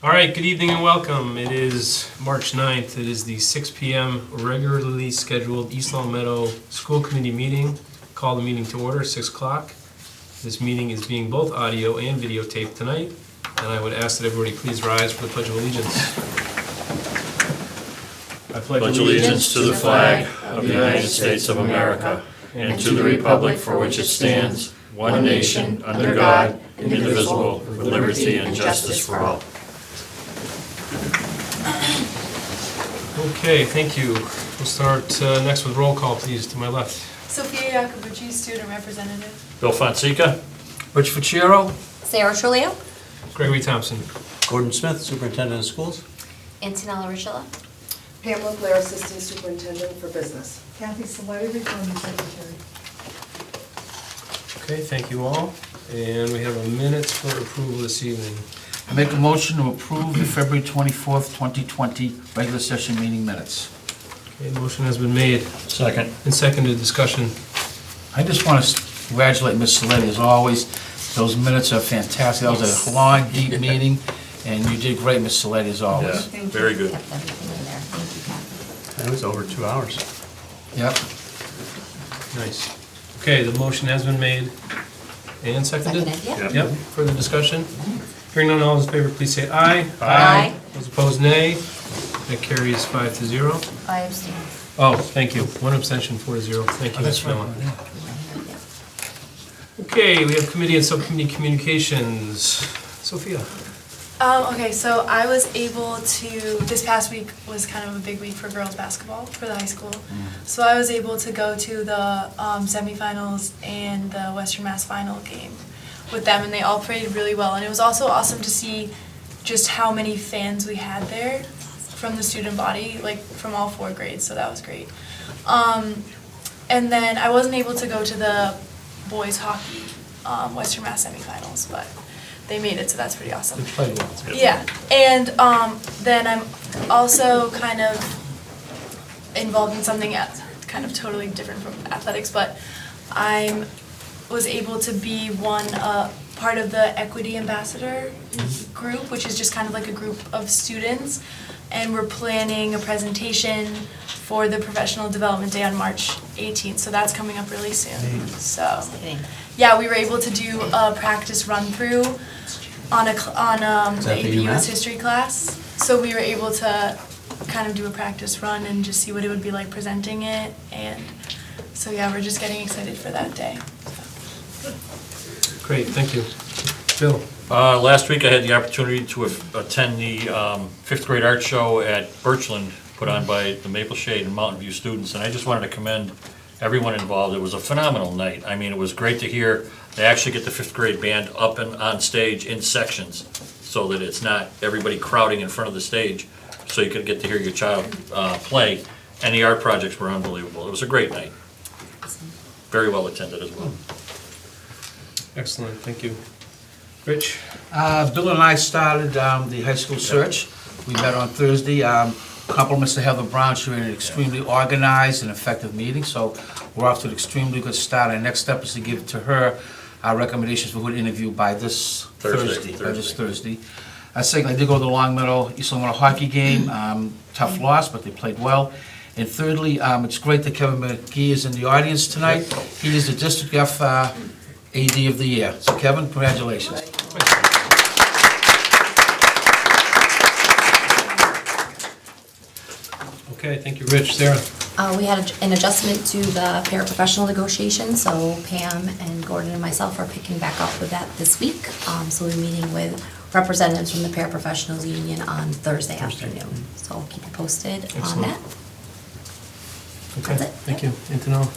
All right, good evening and welcome. It is March 9th. It is the 6 p.m. regularly scheduled East Long Meadow School Committee meeting. Call the meeting to order, 6 o'clock. This meeting is being both audio and videotaped tonight, and I would ask that everybody please rise for the Pledge of Allegiance. I pledge allegiance to the flag of the United States of America and to the republic for which it stands, one nation, under God, indivisible, with liberty and justice for all. Okay, thank you. We'll start next with roll call, please, to my left. Sophia Iacobucci, Student Representative. Bill Fonseca. Rich Ficciero. Sarah Trulio. Gregory Thompson. Gordon Smith, Superintendent of Schools. Antonella Richilla. Pamela Blair, Assistant Superintendent for Business. Kathy Saletti, Recording Secretary. Okay, thank you all. And we have a minutes for approval this evening. I make a motion to approve the February 24th, 2020 regular session meeting minutes. Okay, motion has been made Second. and seconded. Discussion. I just want to congratulate Ms. Saletti, as always. Those minutes are fantastic. That was a long, deep meeting, and you did great, Ms. Saletti, as always. Yeah, very good. Kept everything in there. Thank you, Kathy. It was over 2 hours. Yep. Nice. Okay, the motion has been made and seconded. Seconded, yeah. Yep, further discussion? Hearing none, all those in favor, please say aye. Aye. Those opposed, nay. That carries 5-0. I abstain. Oh, thank you. One abstention, 4-0. Thank you, Ms. Miller. Okay, we have committee and subcommittee communications. Sophia. Okay, so I was able to, this past week was kind of a big week for girls basketball for the high school. So I was able to go to the semifinals and the Western Mass final game with them, and they all played really well. And it was also awesome to see just how many fans we had there from the student body, like from all 4 grades, so that was great. And then I wasn't able to go to the boys hockey Western Mass semifinals, but they made it, so that's pretty awesome. They played well. Yeah, and then I'm also kind of involved in something kind of totally different from athletics, but I was able to be part of the Equity Ambassador group, which is just kind of like a group of students, and we're planning a presentation for the Professional Development Day on March 18th, so that's coming up really soon. So, yeah, we were able to do a practice run-through on the AP US history class. So we were able to kind of do a practice run and just see what it would be like presenting it. And so yeah, we're just getting excited for that day. Great, thank you. Bill. Last week I had the opportunity to attend the 5th grade art show at Birchland, put on by the Maple Shade and Mountain View students, and I just wanted to commend everyone involved. It was a phenomenal night. I mean, it was great to hear they actually get the 5th grade band up and on stage in sections so that it's not everybody crowding in front of the stage, so you could get to hear your child play, and the art projects were unbelievable. It was a great night. Very well attended as well. Excellent, thank you. Rich? Bill and I started the high school search. We met on Thursday. Compliments to Heather Brown. She ran an extremely organized and effective meeting, so we're off to an extremely good start. Our next step is to give to her our recommendations for who to interview by this Thursday. Second, I did go to the Long Meadow, East Long Meadow hockey game. Tough loss, but they played well. And thirdly, it's great that Kevin McGee is in the audience tonight. He is the District F AD of the Year. So Kevin, congratulations. Okay, thank you, Rich. Sarah? We had an adjustment to the paraprofessional negotiation, so Pam and Gordon and myself are picking back up with that this week. So we're meeting with representatives from the paraprofessionals union on Thursday afternoon. So I'll keep you posted on that. Okay, That's it. thank you. Antonella?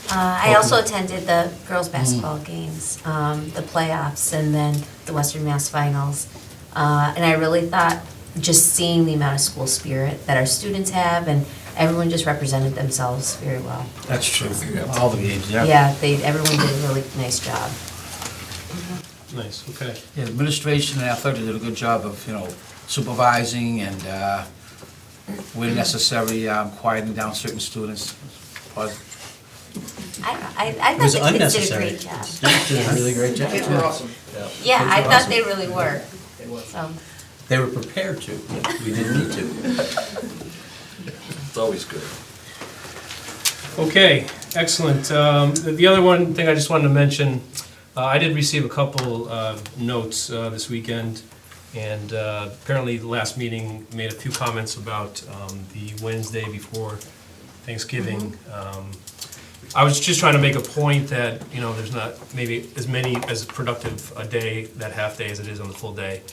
I also attended the girls' basketball games, the playoffs, and then the Western Mass finals. And I really thought just seeing the amount of school spirit that our students have, and everyone just represented themselves very well. That's true. All the games, yeah. Yeah, everyone did a really nice job. Nice, okay. Yeah, administration and athletic did a good job of, supervising and where necessary, quieting down certain students. I It was thought the kids did a unnecessary. great job. Students did a really great job. Kids were awesome. Yeah, I thought they really were. So, They were prepared to. We didn't need to. It's always good. Okay, excellent. The other one thing I just wanted to mention, I did receive a couple notes this weekend, and apparently the last meeting made a few comments about the Wednesday before Thanksgiving. I was just trying to make a point that, you know, there's not maybe as productive a day, that half day, as it is on the full day.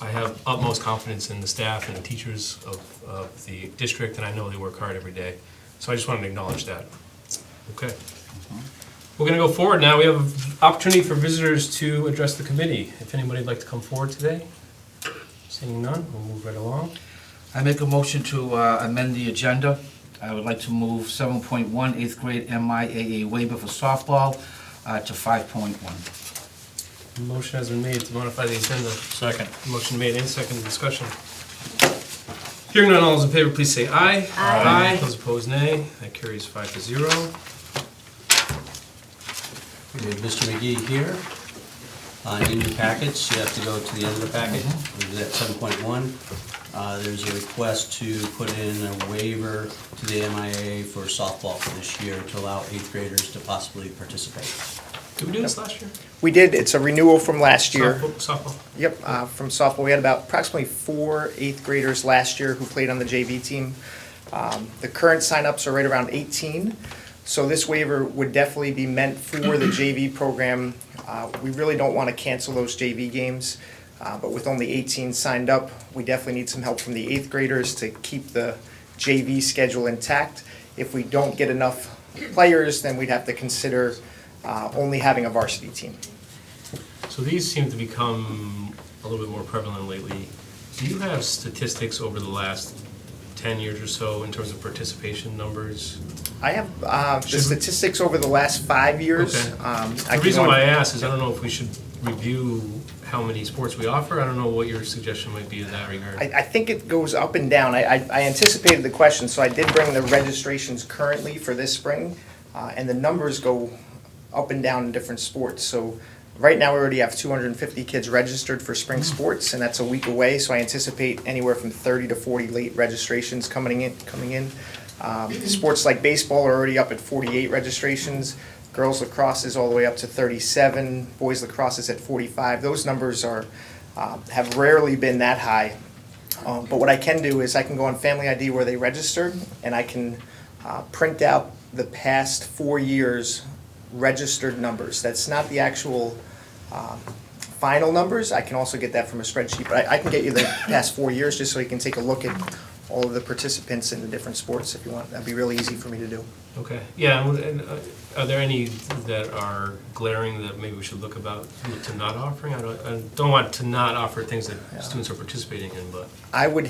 I have utmost confidence in the staff and the teachers of the district, and I know they work hard every day. So I just wanted to acknowledge that. Okay. We're gonna go forward now. We have an opportunity for visitors to address the committee. If anybody would like to come forward today. Seeing none, we'll move right along. I make a motion to amend the agenda. I would like to move 7.1, 8th grade MIAA waiver for softball to 5.1. Motion has been made to modify the agenda. Second. Motion made and second discussion. Hearing none, all those in favor, please say aye. Aye. Those opposed, nay. That carries 5-0. We have Mr. McGee here. In your packets, you have to go to the end of the packet. It is at 7.1. There's a request to put in a waiver to the MIAA for softball for this year to allow 8th graders to possibly participate. Did we do this last year? We did, it's a renewal from last year. Softball? Yep, from softball, we had about approximately 4 8th graders last year who played on the JV team. The current signups are right around 18, so this waiver would definitely be meant for the JV program. We really don't want to cancel those JV games, but with only 18 signed up, we definitely need some help from the 8th graders to keep the JV schedule intact. If we don't get enough players, then we'd have to consider only having a varsity team. So these seem to become a little bit more prevalent lately. Do you have statistics over the last 10 years or so in terms of participation numbers? I have the statistics over the last 5 years. Okay. The reason why I ask is I don't know if we should review how many sports we offer. I don't know what your suggestion might be in that regard. I think it goes up and down. I anticipated the question, so I did bring the registrations currently for this spring, and the numbers go up and down in different sports. So right now, we already have 250 kids registered for spring sports, and that's a week away, so I anticipate anywhere from 30 to 40 late registrations coming in. Sports like baseball are already up at 48 registrations. Girls lacrosse is all the way up to 37. Boys lacrosse is at 45. Those numbers have rarely been that high. But what I can do is I can go on Family ID where they registered, and I can print out the past 4 years registered numbers. That's not the actual final numbers. I can also get that from a spreadsheet, but I can get you the past 4 years just so you can take a look at all of the participants in the different sports if you want. That'd be really easy for me to do. Okay, yeah, and are there any that are glaring that maybe we should look to not offering? I don't want to not offer things that students are participating in, but I would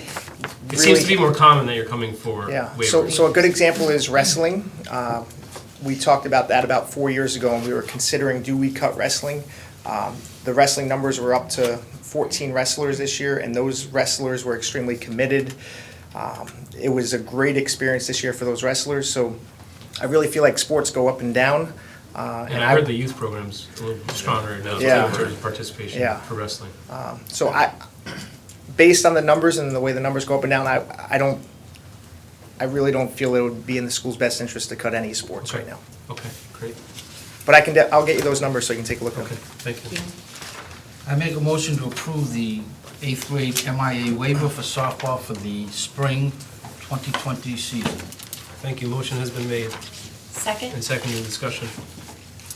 it seems to be more common that you're coming for Yeah, waivers. so a good example is wrestling. We talked about that about 4 years ago, and we were considering, do we cut wrestling? The wrestling numbers were up to 14 wrestlers this year, and those wrestlers were extremely committed. It was a great experience this year for those wrestlers, so I really feel like sports go up and down. And I heard the youth program's a little stronger now, too, Yeah. in terms of participation Yeah. for wrestling. So based on the numbers and the way the numbers go up and down, I really don't feel it would be in the school's best interest to cut any sports Okay. right now. Okay, great. But I'll get you those numbers so you can take a look at Okay, them. thank you. I make a motion to approve the 8th grade MIA waiver for softball for the spring 2020 season. Thank you. Motion has been made Second? and seconded. Discussion.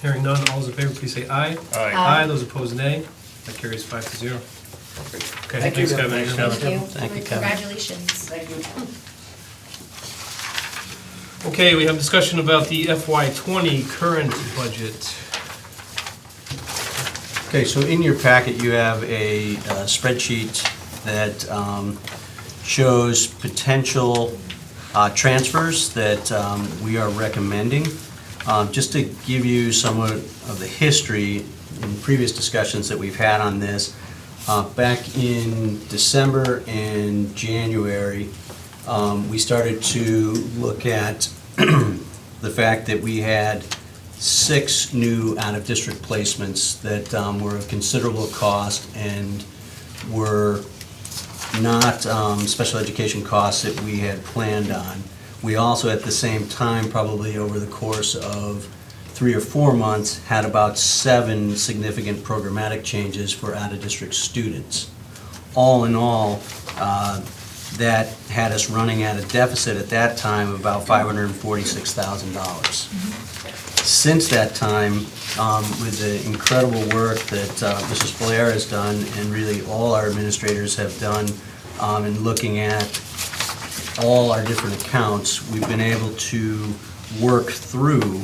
Hearing none, all those in favor, please say aye. Aye. Aye. Those opposed, nay. That carries 5-0. Okay, Thank you. thanks, Kevin. Thanks, Kevin. Thank you. Thank you, Kevin. Congratulations. Okay, we have discussion about the FY20 current budget. Okay, so in your packet, you have a spreadsheet that shows potential transfers that we are recommending. Just to give you somewhat of the history in previous discussions that we've had on this, back in December and January, we started to look at the fact that we had 6 new out-of-district placements that were of considerable cost and were not special education costs that we had planned on. We also, at the same time, probably over the course of 3 or 4 months, had about 7 significant programmatic changes for out-of-district students. All in all, that had us running at a deficit at that time of about $546,000. Since that time, with the incredible work that Mrs. Blair has done, and really all our administrators have done, in looking at all our different accounts, we've been able to work through,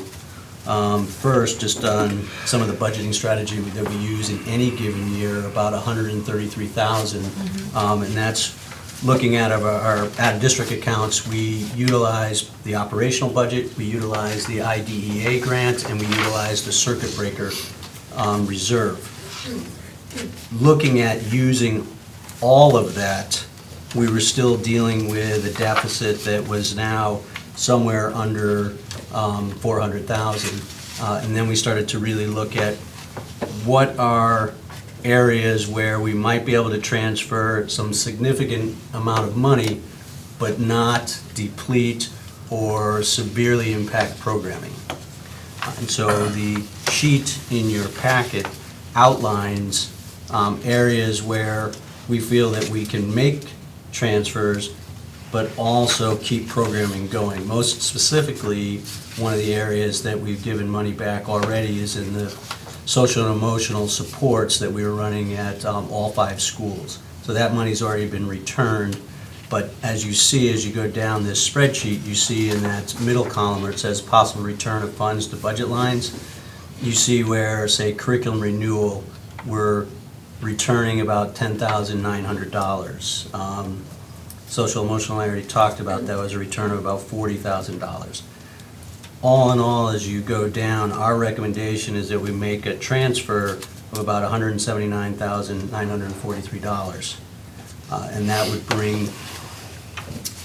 first, just on some of the budgeting strategy that we use in any given year, about $133,000, and that's looking at our out-of-district accounts. We utilize the operational budget, we utilize the IDEA grant, and we utilize the circuit breaker reserve. Looking at using all of that, we were still dealing with a deficit that was now somewhere under 400,000. And then we started to really look at what are areas where we might be able to transfer some significant amount of money, but not deplete or severely impact programming. And so the sheet in your packet outlines areas where we feel that we can make transfers, but also keep programming going. Most specifically, one of the areas that we've given money back already is in the social and emotional supports that we were running at all 5 schools. So that money's already been returned, but as you see, as you go down this spreadsheet, you see in that middle column where it says possible return of funds to budget lines, you see where, say, curriculum renewal, we're returning about $10,900. Social emotional, I already talked about, that was a return of about $40,000. All in all, as you go down, our recommendation is that we make a transfer of about $179,943. And that would bring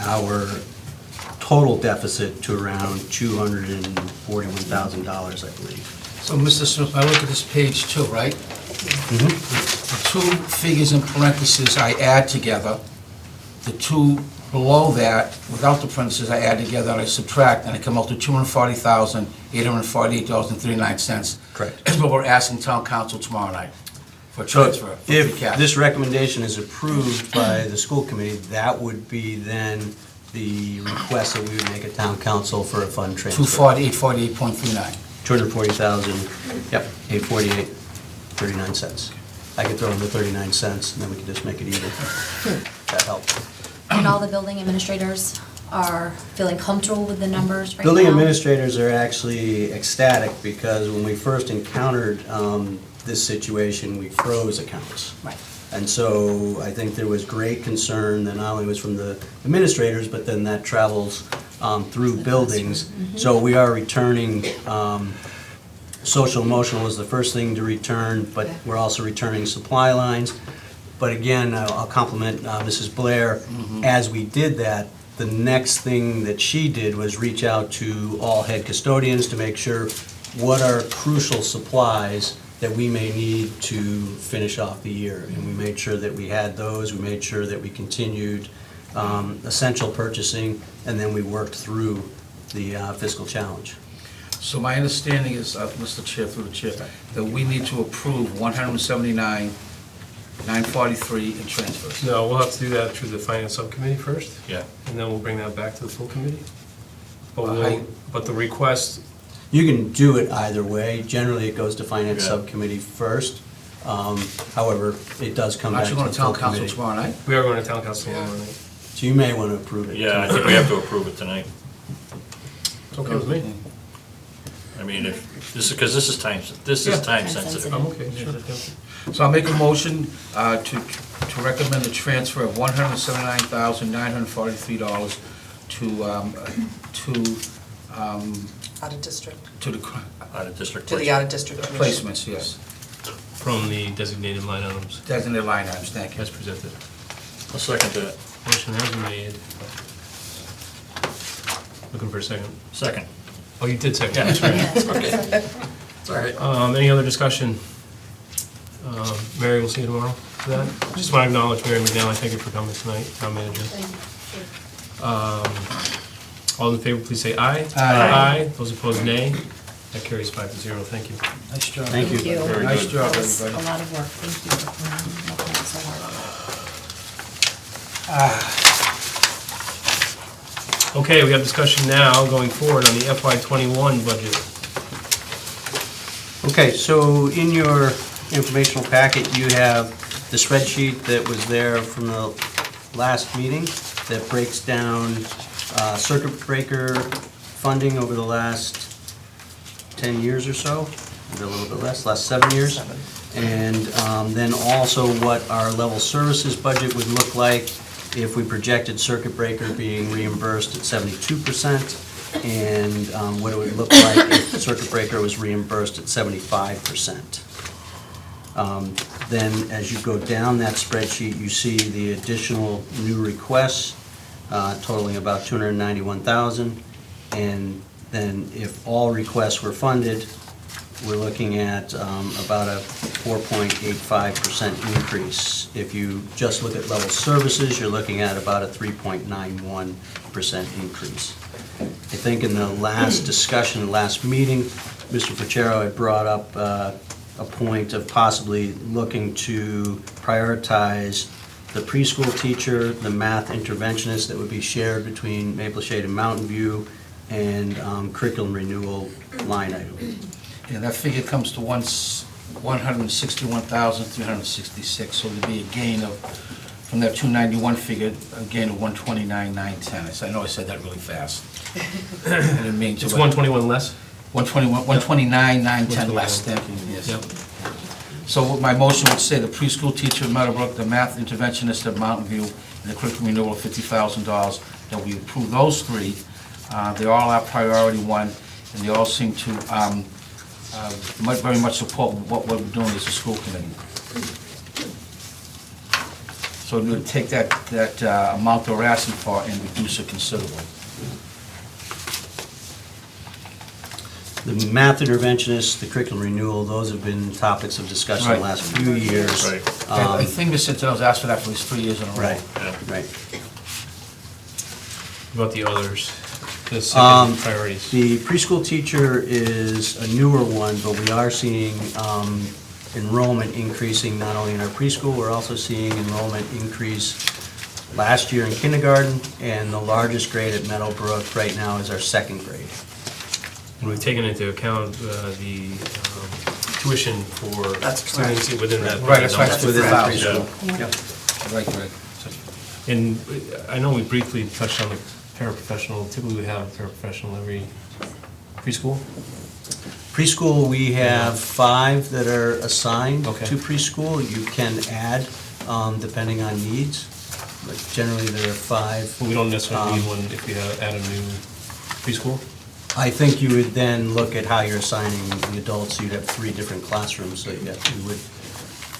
our total deficit to around $241,000, I believe. So, Mr. Smith, I look at this page 2, right? The 2 figures in parentheses I add together, the 2 below that, without the parentheses, I add together and I subtract, and I come out to $240,848.39. Correct. That's what we're asking town council tomorrow night for So transfer. for free if cash. this recommendation is approved by the school committee, that would be then the request that we would make at town council for a fund transfer. 248.39. 240,000, yep, 848.39 cents. I could throw in the 39 cents, and then we could just make it even. That helps. And all the building administrators are feeling comfortable with the numbers right now? Building administrators are actually ecstatic, because when we first encountered this situation, we froze accounts. Right. And so I think there was great concern that not only was from the administrators, but then that travels through buildings. So we are returning, social emotional is the first thing to return, but we're also returning supply lines. But again, I'll compliment Mrs. Blair. As we did that, the next thing that she did was reach out to all head custodians to make sure what are crucial supplies that we may need to finish off the year. And we made sure that we had those, we made sure that we continued essential purchasing, and then we worked through the fiscal challenge. So my understanding is, Mr. Chair, through the chair, that we need to approve 179,943 in transfers. No, we'll have to do that through the finance subcommittee first, Yeah. and then we'll bring that back to the full committee. But I- but the request, You can do it either way. Generally, it goes to finance Yeah. subcommittee first. However, it does come back Aren't to you the going to full town council committee. tomorrow night? we are going to town council tomorrow night. So you may want to approve it. Yeah, I think we have to approve it tonight. It's okay with me. I mean, if, this is, because this is time sensitive. I'm okay, sure. So I'll make a motion to recommend the transfer of $179,943 to Out of district, to the Out of district to the placement. out of district commission. placements, yes. From the designated line items Designated line items, thank you. as presented. I'll second that. Motion has been made. Looking for a second. Second. Oh, you did second. Yeah, that's right. It's okay. It's all right. Any other discussion? Mary, we'll see you tomorrow for that. Just want to acknowledge Mary McNally, thank you for coming tonight, town manager. All in favor, please say aye. Aye. Those opposed, nay. That carries 5-0, thank you. Nice job. Thank you. Very Nice good. job, That was everybody. a lot of work, thank you for making it so hard. Okay, we have discussion now going forward on the FY21 budget. Okay, so in your informational packet, you have the spreadsheet that was there from the last meeting that breaks down circuit breaker funding over the last 10 years or so, maybe a little bit less, last 7 years. And then also what our level services budget would look like if we projected circuit breaker being reimbursed at 72%, and what it would look like if circuit breaker was reimbursed at 75%. Then as you go down that spreadsheet, you see the additional new requests totaling about $291,000. And then if all requests were funded, we're looking at about a 4.85% increase. If you just look at level services, you're looking at about a 3.91% increase. I think in the last discussion, last meeting, Mr. Pacero had brought up a point of possibly looking to prioritize the preschool teacher, the math interventionist that would be shared between Maple Shade and Mountain View, and curriculum renewal line item. Yeah, that figure comes to 161,366, so there'd be a gain of, from that 291 figure, a gain of 129,910. I know I said that really fast. I didn't mean to. It's 121 less? 129,910 less, thank you, yes. Yep. So what my motion would say, the preschool teacher at Meadowbrook, the math interventionist at Mountain View, and the curriculum renewal of $50,000, that we approve those three. They all are priority one, and they all seem to very much support what we're doing as a school committee. So we would take that amount they're asking for and reduce it considerably. The math interventionist, the curriculum renewal, those have been topics of discussion the Right. last few years. Right. I think Ms. Centinel's asked for that for at least 3 years in a row. Right, Yeah. right. What about the others, the Um, second priorities? The preschool teacher is a newer one, but we are seeing enrollment increasing not only in our preschool, we're also seeing enrollment increase last year in kindergarten, and the largest grade at Meadowbrook right now is our second grade. And we've taken into account the tuition for That's students within that. Right, that's why it's Within the $50,000. preschool. Yeah. Yep. Right, right. And I know we briefly touched on the paraprofessional, typically we have a paraprofessional every preschool. Preschool, we have 5 that are assigned Okay. to preschool. You can add depending on needs, but generally there are 5. But we don't necessarily need one if we add a new preschool. I think you would then look at how you're assigning the adults. You'd have 3 different classrooms, so yeah,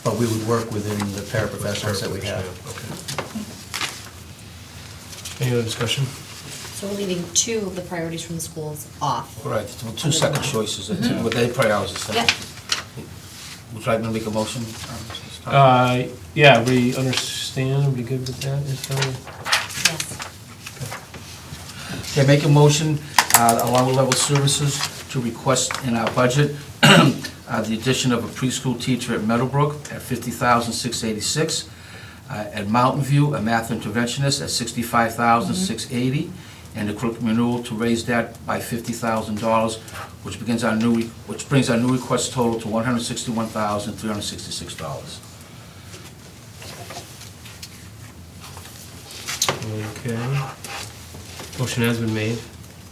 but we would work within the paraprofessionals that we have. Okay. Any other discussion? So we're leaving 2 of the priorities from the schools off. Right, 2 second choices, with their priorities. Yeah. Would you like me to make a motion? Yeah, we understand, we good with that, is that? Yes. Okay, make a motion, along with level services, to request in our budget the addition of a preschool teacher at Meadowbrook at $50,686, at Mountain View, a math interventionist at $65,680, and the curriculum renewal to raise that by $50,000, which brings our new request total to $161,366. Okay. Motion has been made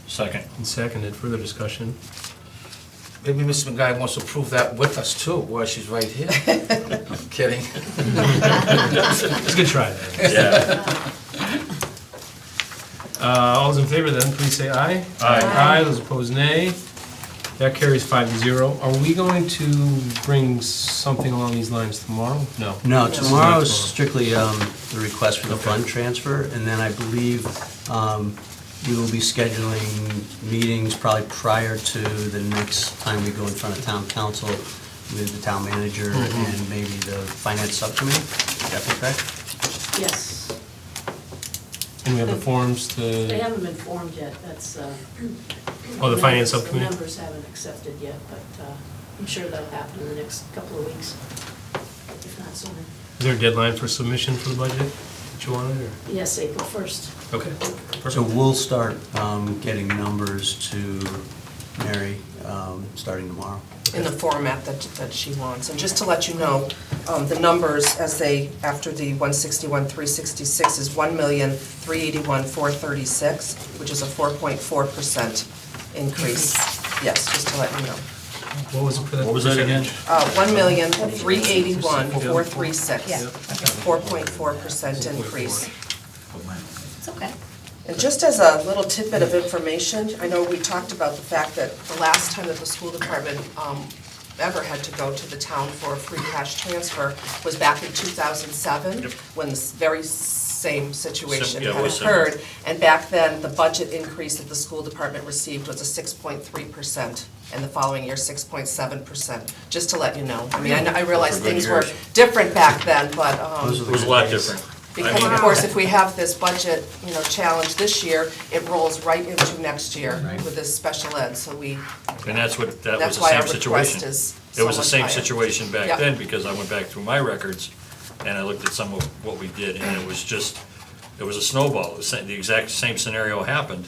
Second. and seconded. Further discussion? Maybe Mrs. McGuire wants to prove that with us too, while she's right here. I'm kidding. Let's get try that. Yeah. All those in favor then, please say aye. Aye. Aye, those opposed, nay. That carries 5-0. Are we going to bring something along these lines tomorrow? No. No, tomorrow is Tomorrow. strictly the request for the fund transfer, and then I believe we will be scheduling meetings probably prior to the next time we go in front of town council with the town manager and maybe the finance subcommittee. Is that correct? Yes, And we have the forms they to, haven't been formed yet, that's. Oh, the finance the subcommittee? members haven't accepted yet, but I'm sure that'll happen in the next couple of weeks, if not sooner. is there a deadline for submission for the budget that you wanted, or? Yes, April 1st. Okay. So Perfect. we'll start getting numbers to Mary starting tomorrow. In the format that she wants. And just to let you know, the numbers as they, after the 161,366 is 1,381,436, which is a 4.4% increase. Yes, just to let you know. What was it for that? What was that again? 1,381,436. Yeah. 4.4% increase. It's okay. And just as a little tidbit of information, I know we talked about the fact that the last time that the school department ever had to go to the town for a free cash transfer was back in 2007, Yep. when this very same situation Yeah, it had was similar. occurred. And back then, the budget increase that the school department received was a 6.3%, and the following year, 6.7%, just to let you know. I mean, I realize For good things were years. different back then, but Those are It was a lot different. because of course, if we have this budget, challenge this year, it rolls right into next year with this special ed, so we, And that was that's the why same our request situation. is It so was the much same higher. situation back Yep. then, because I went back through my records, and I looked at some of what we did, and it was a snowball. The exact same scenario happened,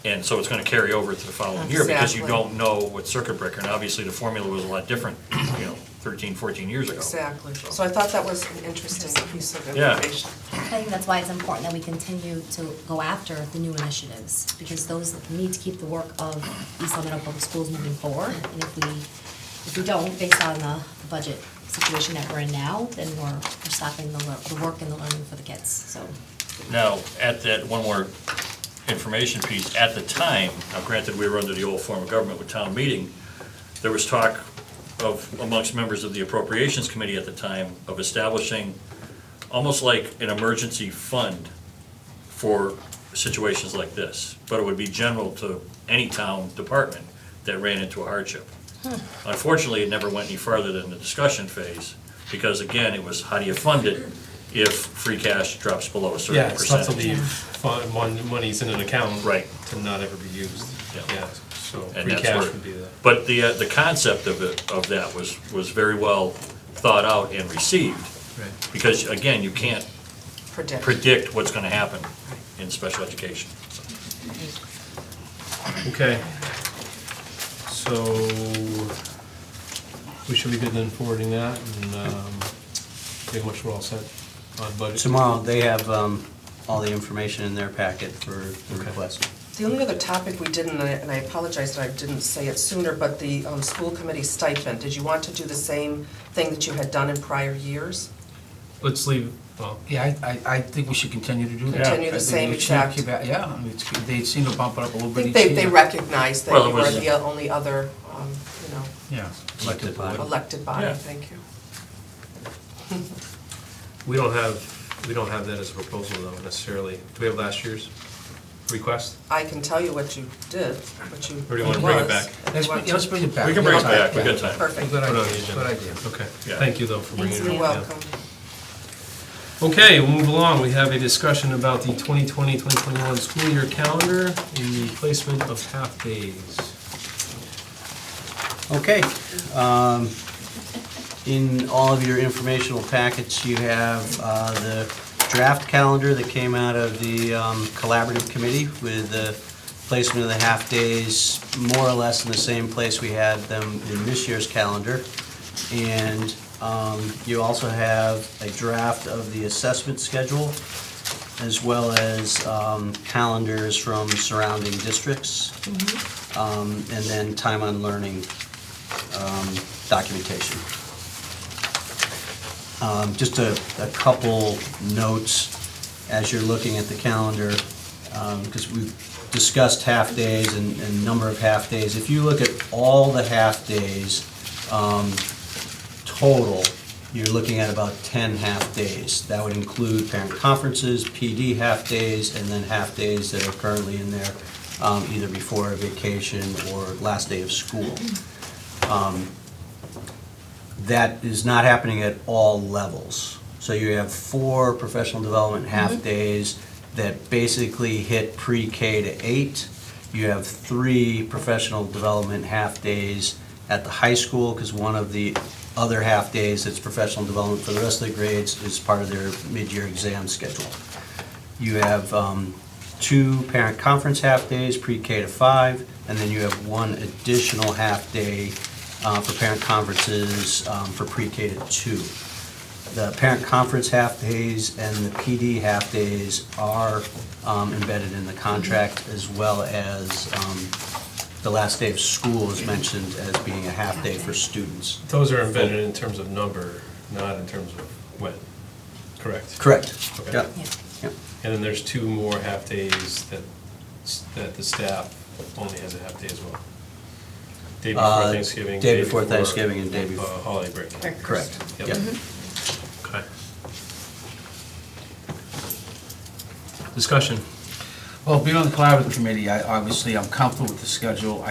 and so it's gonna carry over to the following year, because you Exactly. don't know what circuit breaker, and obviously the formula was a lot different, 13, 14 years ago. Exactly. So I thought that was an interesting piece of Yeah. information. I think that's why it's important that we continue to go after the new initiatives, because those need to keep the work of East Long Meadow Public Schools moving forward. And if we don't, based on the budget situation that we're in now, then we're stopping the work and the learning for the kids, so. Now, at that, one more information piece, at the time, now granted, we were under the old form of government with town meeting, there was talk of, amongst members of the appropriations committee at the time, of establishing almost like an emergency fund for situations like this, but it would be general to any town department that ran into a hardship. Unfortunately, it never went any farther than the discussion phase, because again, it was how do you fund it if free cash drops below a Yeah, certain it's tough to percentage? leave money's in an account. Right. To not ever be used. Yeah. Yeah, so And free that's cash where- would be the. But the concept of that was very well thought out and received, Right. because again, you can't predict what's gonna happen in special education. Okay. So, we should be good then forwarding that, and pretty much we're all set on budget. Tomorrow, they have all the information in their packet for the Okay. request. The only other topic we didn't, and I apologize that I didn't say it sooner, but the school committee stipend, did you want to do the same thing that you had done in prior years? Let's leave, well, Yeah, I think we should continue to do that. Continue the I think same we should exact- keep it- Yeah, I mean, they seem to bump it up a little I bit think each they year. recognized that Well, you it were was- the only other, Yeah. Elected body. elected body, Yeah. thank you. we don't have that as a proposal though necessarily. Do we have last year's request? I can tell you what you did, what you. Or do you wanna bring it was, back? if you want to. Let's bring it back. We can bring it Yeah. back, we got time. Perfect. Good Put it on idea, the agenda. good idea. Okay, Yeah. thank you though for bringing it You're in. welcome. Okay, we'll move along. We have a discussion about the 2020-2021 school year calendar and the placement of half-days. Okay. In all of your informational packets, you have the draft calendar that came out of the collaborative committee with the placement of the half-days more or less in the same place we had them in this year's calendar. And you also have a draft of the assessment schedule, as well as calendars from surrounding districts, and then time on learning documentation. Just a couple notes as you're looking at the calendar, because we've discussed half-days and number of half-days. If you look at all the half-days total, you're looking at about 10 half-days. That would include parent conferences, PD half-days, and then half-days that are currently in there, either before a vacation or last day of school. that is not happening at all levels. So you have 4 professional development half-days that basically hit pre-K to 8. You have 3 professional development half-days at the high school, because one of the other half-days that's professional development for the rest of the grades is part of their mid-year exam schedule. You have 2 parent conference half-days, pre-K to 5, and then you have 1 additional half-day for parent conferences for pre-K to 2. The parent conference half-days and the PD half-days are embedded in the contract, as well as the last day of school is mentioned as being a half-day for students. Those are embedded in terms of number, not in terms of when, correct? Correct. Okay. Yep. Yeah. Yep. And then there's 2 more half-days that the staff only has a half-day as well. Day before Thanksgiving. Day before Thanksgiving and day before. Holiday break. Correct. Yep. Yep. Okay. Discussion. Well, being on the collaborative committee, obviously, I'm comfortable with the schedule.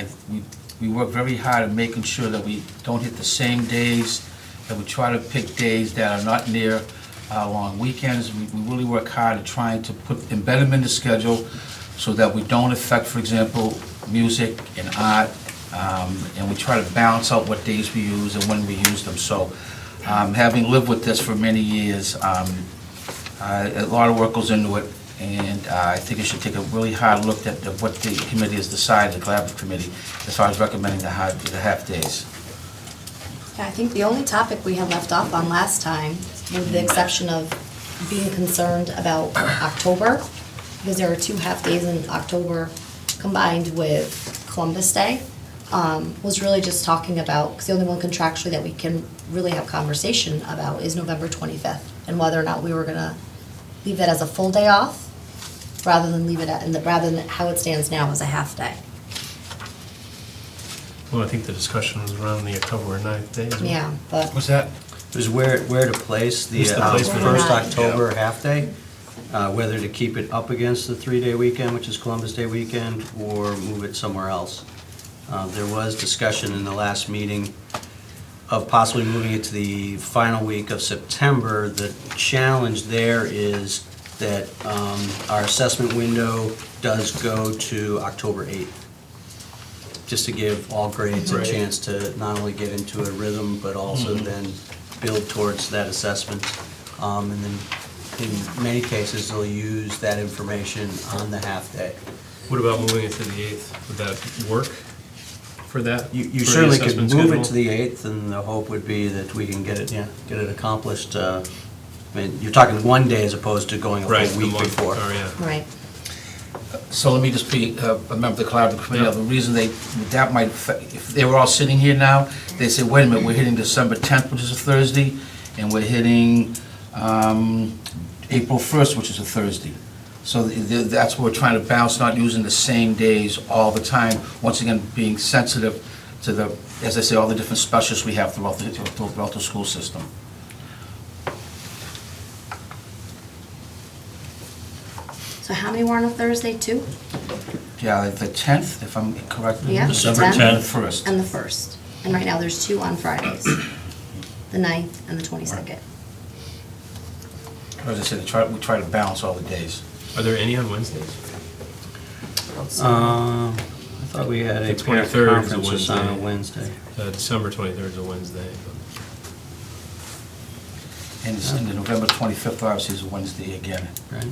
We work very hard at making sure that we don't hit the same days, that we try to pick days that are not near long weekends. We really work hard at trying to embed them in the schedule so that we don't affect, for example, music and art, and we try to balance out what days we use and when we use them. So, having lived with this for many years, a lot of work goes into it. And I think you should take a really hard look at what the committee has decided, the collaborative committee, as far as recommending the half-days. Yeah, I think the only topic we had left off on last time, with the exception of being concerned about October, because there are 2 half-days in October combined with Columbus Day, was really just talking about, because the only one contractually that we can really have conversation about is November 25th, and whether or not we were gonna leave that as a full day off, rather than leave it rather than how it stands now as a half day. Well, I think the discussion was around the October 9th day as well. Yeah, but What's that? Is where to place the What's the placement? first Yeah. October half-day, whether to keep it up against the 3-day weekend, which is Columbus Day weekend, or move it somewhere else. There was discussion in the last meeting of possibly moving it to the final week of September. The challenge there is that our assessment window does go to October 8th, just to give all grades a Right. chance to not only get into a rhythm, but also then build towards that assessment. And then in many cases, they'll use that information on the half-day. What about moving it to the 8th? Would that work for that? You for the certainly could assessment move schedule? it to the 8th, and the hope would be that we can get it accomplished. I mean, you're talking 1 day as opposed to going a Right, full the week month. before. Oh, yeah. right. So let me just be a member of the collaborative committee. Yeah. The reason that might, if they were all sitting here now, they say, wait a minute, we're hitting December 10th, which is a Thursday, and we're hitting April 1st, which is a Thursday. So that's what we're trying to balance, not using the same days all the time. Once again, being sensitive to the, as I say, all the different specialists we have throughout the school system. So how many were on a Thursday, 2? Yeah, the 10th, if I'm correct. Yeah, December 10th. 10th. First. And the 1st. And right now, there's 2 on Fridays, the 9th and the 22nd. As I said, we try to balance all the days. Are there any on Wednesdays? I thought we had a The parent 23rd is a conference was on a Wednesday. Wednesday. December 23rd is a Wednesday. And the November 25th, obviously, is a Wednesday again. Right?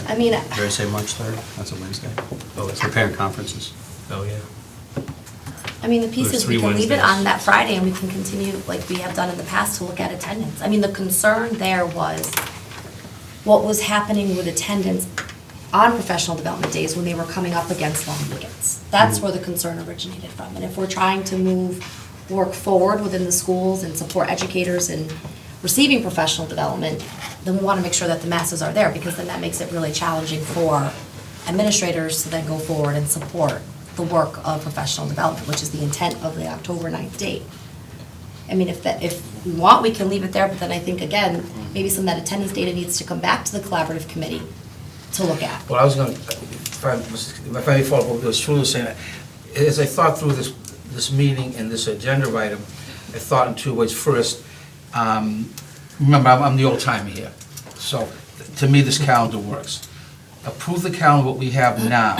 I mean, Did I say March 3rd? That's a Wednesday. Oh, it's For parent conferences. Oh, yeah. I mean, the piece There's is we 3 can leave it Wednesdays. on that Friday and we can continue, like we have done in the past, to look at attendance. I mean, the concern there was what was happening with attendance on professional development days when they were coming up against long weekends. That's where the concern originated from. And if we're trying to move work forward within the schools and support educators in receiving professional development, then we want to make sure that the masses are there, because then that makes it really challenging for administrators to then go forward and support the work of professional development, which is the intent of the October 9th date. I mean, if we want, we can leave it there, but then I think, again, maybe some of that attendance data needs to come back to the collaborative committee to look at. Well, I was gonna, if I may follow up what Shula was saying, as I thought through this meeting and this agenda item, I thought in two ways. First, remember, I'm the old timer here, so to me, this calendar works. Approve the calendar what we have now,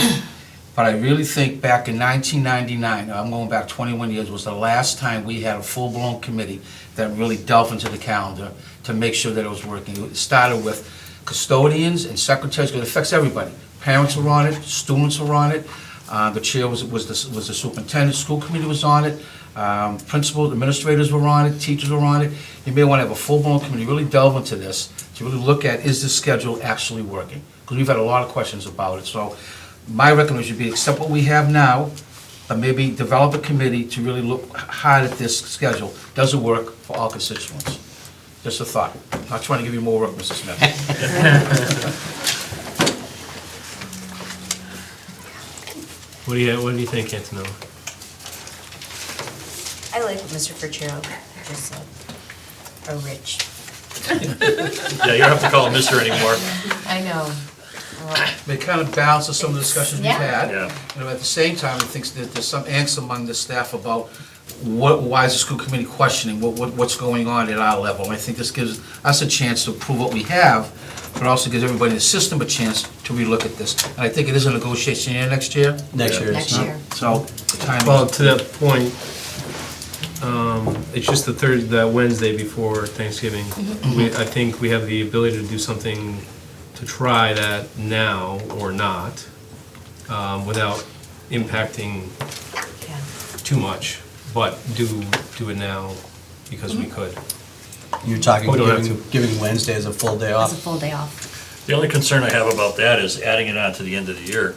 but I really think back in 1999, I'm going back 21 years, was the last time we had a full-blown committee that really delved into the calendar to make sure that it was working. It started with custodians and secretaries, because it affects everybody. Parents were on it, students were on it, the chair was the superintendent, school committee was on it, principals, administrators were on it, teachers were on it. You may want to have a full-blown committee, really delve into this, to really look at, is this schedule actually working? Because we've had a lot of questions about it. So my recommendation would be accept what we have now, but maybe develop a committee to really look hard at this schedule. Does it work for all constituents? Just a thought. Not trying to give you more work, Mrs. Smith. What do you think, Antonella? I like what Mr. Ferchero just said. A rich. Yeah, you don't have to call him Mr. anymore. I know. It kind of balances some of the discussions we've Yeah. had. Yeah. And at the same time, I think that there's some angst among the staff about why is the school committee questioning what's going on at our level. And I think this gives us a chance to prove what we have, but also gives everybody in the system a chance to relook at this. And I think it is a negotiation year next year, Next year. Next year. so the time. Well, to that point, it's just the Wednesday before Thanksgiving. I think we have the ability to do something to try that now or not, without impacting too much, but do it now because we could. You're talking We don't have giving Wednesday as a full day It's a off? full day off. The only concern I have about that is adding it on to the end of the year,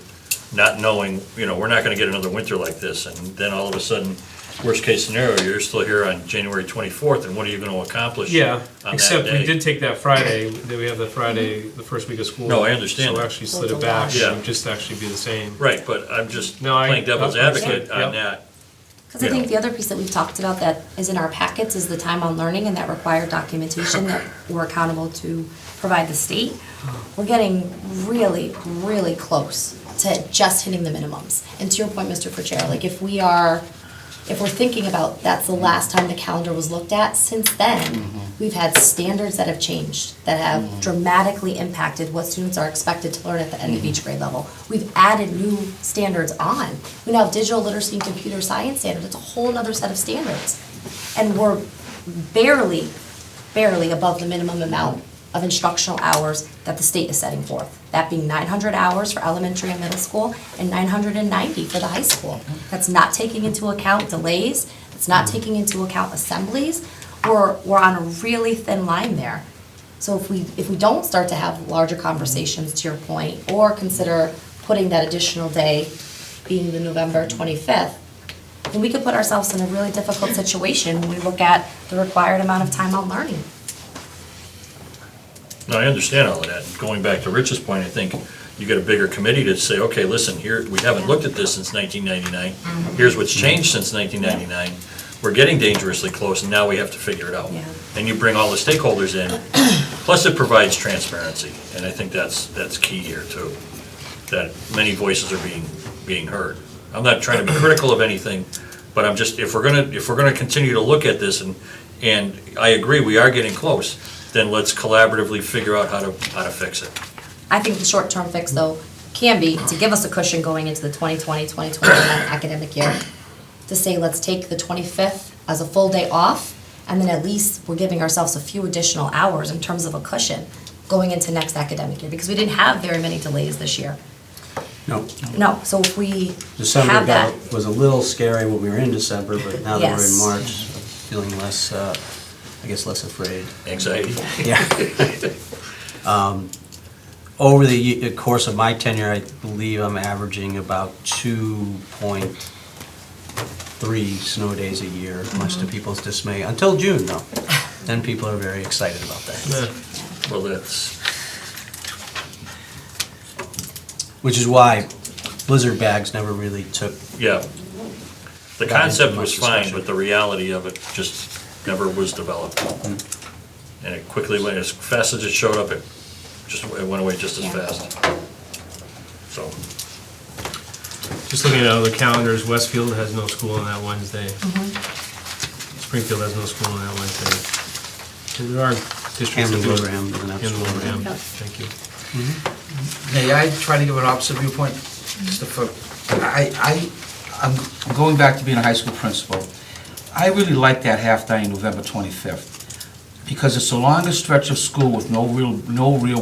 not knowing, we're not gonna get another winter like this, and then all of a sudden, worst case scenario, you're still here on January 24th, and what are you gonna accomplish Yeah, on that except we day? did take that Friday, that we have the Friday, the first week of school. No, I understand So we that. actually slid it back, Yeah. it would just actually be the same. Right, but I'm just No, playing devil's I advocate understand. on Yep. that. Because I think the other piece that we've talked about that is in our packets is the time on learning and that required documentation that we're accountable to provide the state. We're getting really, really close to just hitting the minimums. And to your point, Mr. Ferchero, like if we're thinking about that's the last time the calendar was looked at, since then, we've had standards that have changed, that have dramatically impacted what students are expected to learn at the end of each grade level. We've added new standards on. We now have digital literacy and computer science standards. It's a whole other set of standards. And we're barely above the minimum amount of instructional hours that the state is setting forth. That being 900 hours for elementary and middle school and 990 for the high school. That's not taking into account delays, it's not taking into account assemblies. We're on a really thin line there. So if we don't start to have larger conversations, to your point, or consider putting that additional day being the November 25th, then we could put ourselves in a really difficult situation when we look at the required amount of time on learning. No, I understand all of that. Going back to Rich's point, I think you get a bigger committee to say, okay, listen, here, we haven't looked at this since 1999. Here's what's changed since 1999. We're getting dangerously close, and now we have to figure it out. Yeah. And you bring all the stakeholders in, plus it provides transparency, and I think that's key here too, that many voices are being heard. I'm not trying to be critical of anything, but I'm just, if we're gonna continue to look at this, and I agree, we are getting close, then let's collaboratively figure out how to fix it. I think the short-term fix, though, can be to give us a cushion going into the 2020-2021 academic year, to say, let's take the 25th as a full day off, and then at least we're giving ourselves a few additional hours in terms of a cushion going into next academic year, because we didn't have very many delays this year. No. No, so if we December have that, was a little scary when we were in December, but now that we're in Yes. March, feeling less, I guess, less afraid. Anxiety. Yeah. Over the course of my tenure, I believe I'm averaging about 2.3 snow days a year, much to people's dismay, until June, though. Then people are very excited about that. Well, that's, Which is why blizzard bags never really took, yeah. The Got into concept much was fine, discussion. but the reality of it just never was developed. And it quickly went, as fast as it showed up, it went away just as Yeah. fast. So, Just looking at other calendars, Westfield has no school on that Wednesday. Springfield has no school on that Wednesday. So there are districts that Hammond do. Wilbraham doesn't have Hammond school. Wilbraham, Yep. thank you. May I try to give an opposite viewpoint? Just for, I'm going back to being a high school principal. I really like that half day, November 25th, because it's the longest stretch of school with no real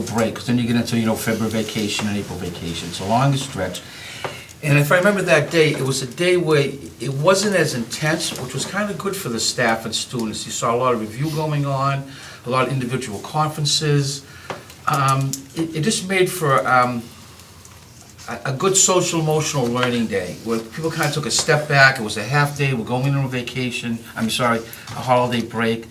break, because then you get into, February vacation and April vacation. It's the longest stretch. And if I remember that day, it was a day where it wasn't as intense, which was kind of good for the staff and students. You saw a lot of review going on, a lot of individual conferences. It just made for a good social emotional learning day, where people kind of took a step back. It was a half day, we're going into a vacation, a holiday break.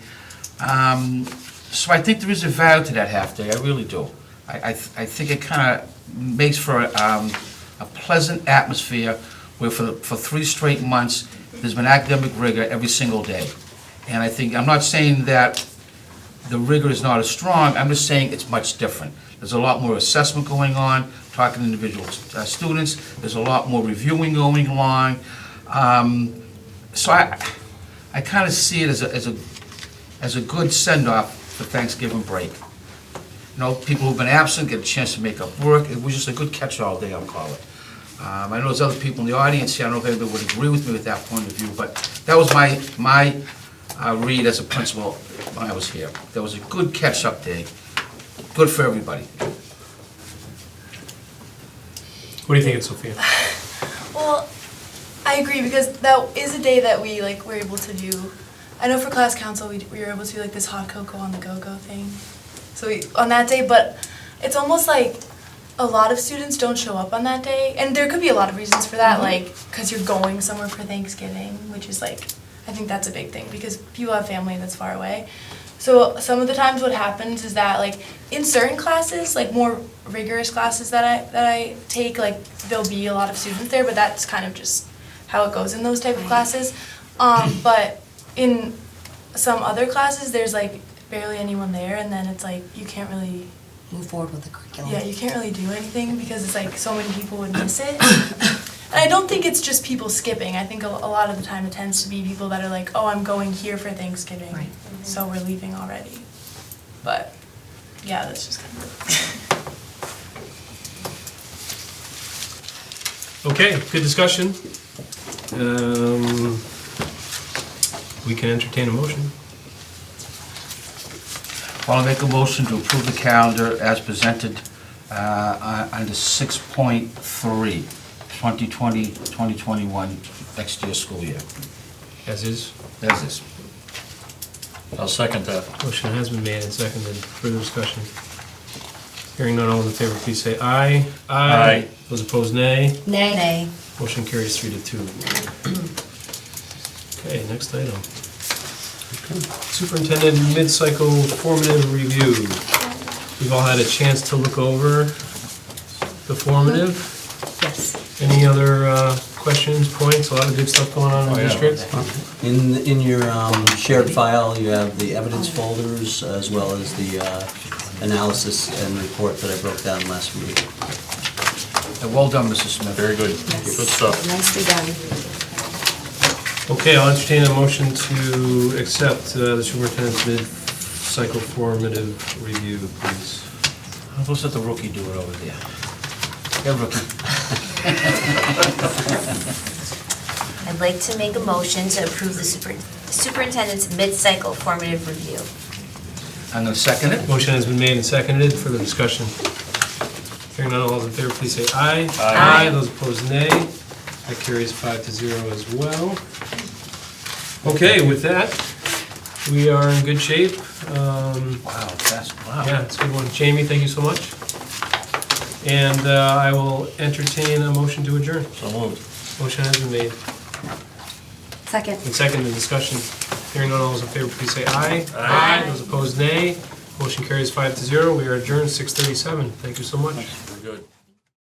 So I think there is a value to that half day, I really do. I think it kind of makes for a pleasant atmosphere where for 3 straight months, there's been academic rigor every single day. And I'm not saying that the rigor is not as strong, I'm just saying it's much different. There's a lot more assessment going on, talking to individual students, there's a lot more reviewing going along. So I kind of see it as a good send-off for Thanksgiving break. People who've been absent get a chance to make up work. It was just a good catch-all day, I'll call it. I know there's other people in the audience here, I don't know if anybody would agree with me with that point of view, but that was my read as a principal when I was here. There was a good catch-up day, good for everybody. What do you think, Sophia? Well, I agree, because that is a day that we were able to do. I know for class council, we were able to do this hot cocoa on the go-go thing. So on that day, but it's almost like a lot of students don't show up on that day. And there could be a lot of reasons for that, because you're going somewhere for Thanksgiving, which is I think that's a big thing, because people have family that's far away. So some of the times what happens is that in certain classes, more rigorous classes that I take, there'll be a lot of students there, but that's kind of just how it goes in those type of classes. But in some other classes, there's barely anyone there, and then it's you can't really Move forward with the curriculum. you can't really do anything, because it's so many people would miss it. And I don't think it's just people skipping. I think a lot of the time it tends to be people that are oh, I'm going here for Thanksgiving, Right. so we're leaving already. But yeah, that's just kind of. Okay, good discussion. We can entertain a motion. I'll make a motion to approve the calendar as presented under 6.3, 2020-2021 next year school year. As is. That's this. I'll second that. Motion has been made and seconded. Further discussion? Hearing none, all those in favor, please say aye. Aye. Those opposed, nay. Nay. Motion carries 3-2. Okay, next item. Superintendent mid-cycle formative review. We've all had a chance to look over the formative. Yes. Any other questions, points? A lot of good stuff going on in the Oh, yeah. district. In your shared file, you have the evidence folders as well as the analysis and report that I broke down last week. Well done, Mrs. Smith. Very good. Yes. Good stuff. Nicely done. Okay, I'll entertain a motion to accept the superintendent's mid-cycle formative review, please. Let's let the rookie do it over there. Yeah, rookie. I'd like to make a motion to approve the superintendent's mid-cycle formative review. I'm going to second it. Motion has been made and seconded. Further discussion? Hearing none, all those in favor, please say aye. Aye. Those opposed, nay. That carries 5-0 as well. Okay, with that, we are in good shape. Wow, wow. Yeah, it's a good one. Jamie, thank you so much. And I will entertain a motion to adjourn. So moved. Motion has been made Second. and seconded. Discussion. Hearing none, all those in favor, please say aye. Aye. Those opposed, nay. Motion carries 5-0. We are adjourned 6:37. Thank you so much. Very good.